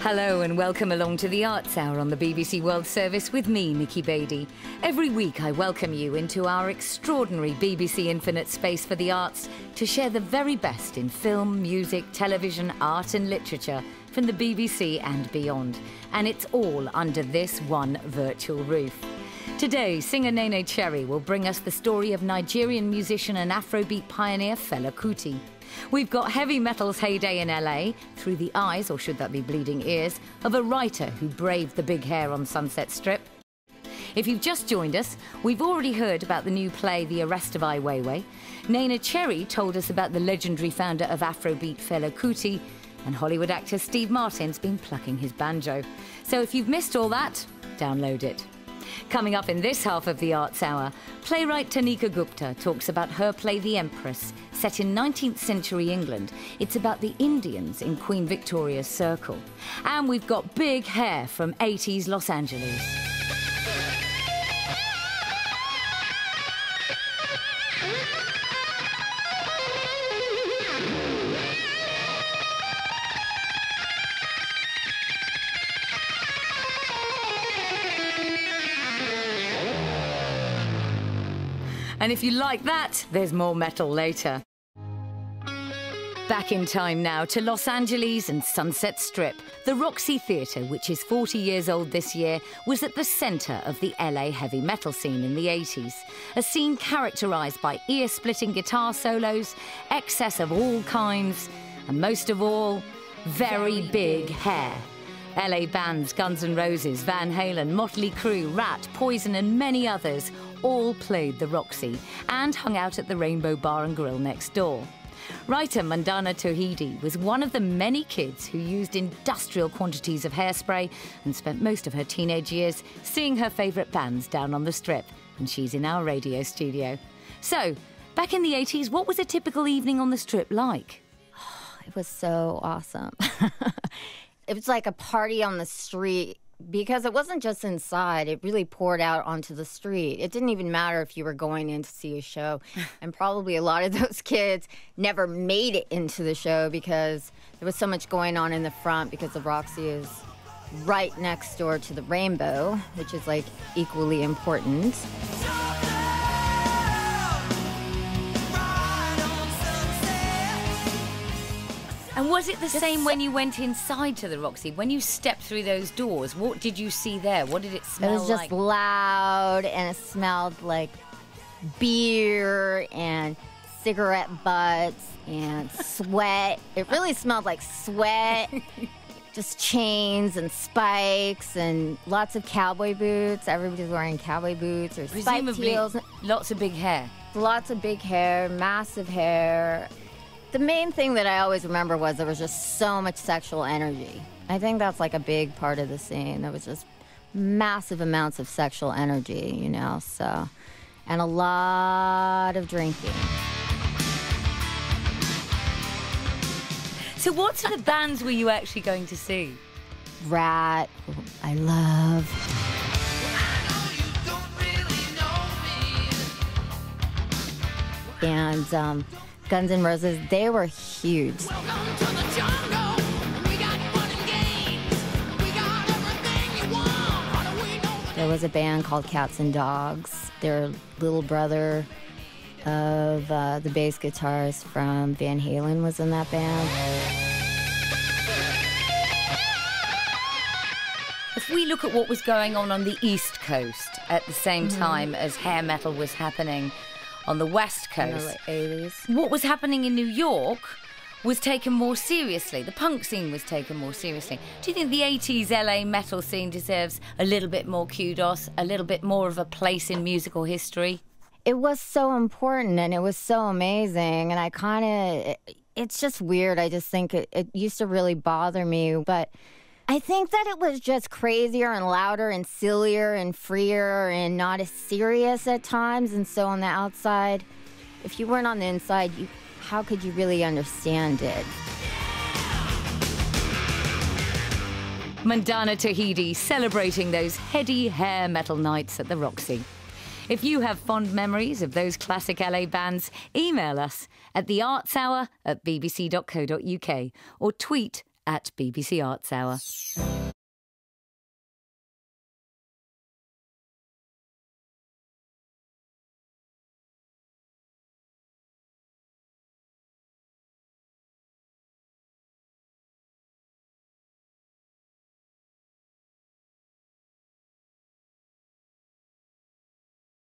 Hello and welcome along to the Arts Hour on the BBC World Service with me, Nikki Beattie. Every week I welcome you into our extraordinary BBC Infinite Space for the Arts to share the very best in film, music, television, art and literature from the BBC and beyond. And it's all under this one virtual roof. Today, singer Nene Cherry will bring us the story of Nigerian musician and Afrobeat pioneer Fela Kuti. We've got heavy metal's heyday in LA through the eyes, or should that be bleeding ears, of a writer who braved the big hair on Sunset Strip. If you've just joined us, we've already heard about the new play The Arrest of Ai Weiwei. Nene Cherry told us about the legendary founder of Afrobeat Fela Kuti, and Hollywood actor Steve Martin's been plucking his banjo. So if you've missed all that, download it. Coming up in this half of the Arts Hour, playwright Tanika Gupta talks about her play The Empress, set in 19th century England. It's about the Indians in Queen Victoria's circle. And we've got big hair from 80s Los Angeles. And if you like that, there's more metal later. Back in time now to Los Angeles and Sunset Strip. The Roxy Theatre, which is 40 years old this year, was at the centre of the LA heavy metal scene in the 80s. A scene characterised by ear-splitting guitar solos, excess of all kinds, and most of all, very big hair. LA bands Guns N' Roses, Van Halen, Motley Crue, Rat, Poison and many others all played the Roxy and hung out at the Rainbow Bar and Grill next door. Writer Mandana Towhidy was one of the many kids who used industrial quantities of hairspray and spent most of her teenage years seeing her favourite bands down on the Strip, and she's in our radio studio. So, back in the 80s, what was a typical evening on the Strip like? Oh, it was so awesome. It was like a party on the street. Because it wasn't just inside, it really poured out onto the street. It didn't even matter if you were going in to see a show. And probably a lot of those kids never made it into the show because there was so much going on in the front, because the Roxy is right next door to the Rainbow, which is like equally important. And was it the same when you went inside to the Roxy? When you stepped through those doors, what did you see there? What did it smell like? It was just loud, and it smelled like beer and cigarette butts and sweat. It really smelled like sweat, just chains and spikes and lots of cowboy boots. Everybody's wearing cowboy boots or spiked heels. Lots of big hair. Lots of big hair, massive hair. The main thing that I always remember was there was just so much sexual energy. I think that's like a big part of the scene. There was just massive amounts of sexual energy, you know, so, and a lot of drinking. So what sort of bands were you actually going to see? Rat, who I love. And Guns N' Roses, they were huge. There was a band called Cats and Dogs. Their little brother of the bass guitarist from Van Halen was in that band. If we look at what was going on the East Coast at the same time as hair metal was happening on the West Coast, in the 80s. What was happening in New York was taken more seriously. The punk scene was taken more seriously. Do you think the 80s LA metal scene deserves a little bit more kudos, a little bit more of a place in musical history? It was so important and it was so amazing, and I kind of, it's just weird. I just think it used to really bother me, but I think that it was just crazier and louder and sillier and freer and not as serious at times. And so on the outside, if you weren't on the inside, how could you really understand it? Mandana Towhidy celebrating those heady hair metal nights at the Roxy. If you have fond memories of those classic LA bands, email us at theartshour@bbc.co.uk or tweet at BBC Arts Hour.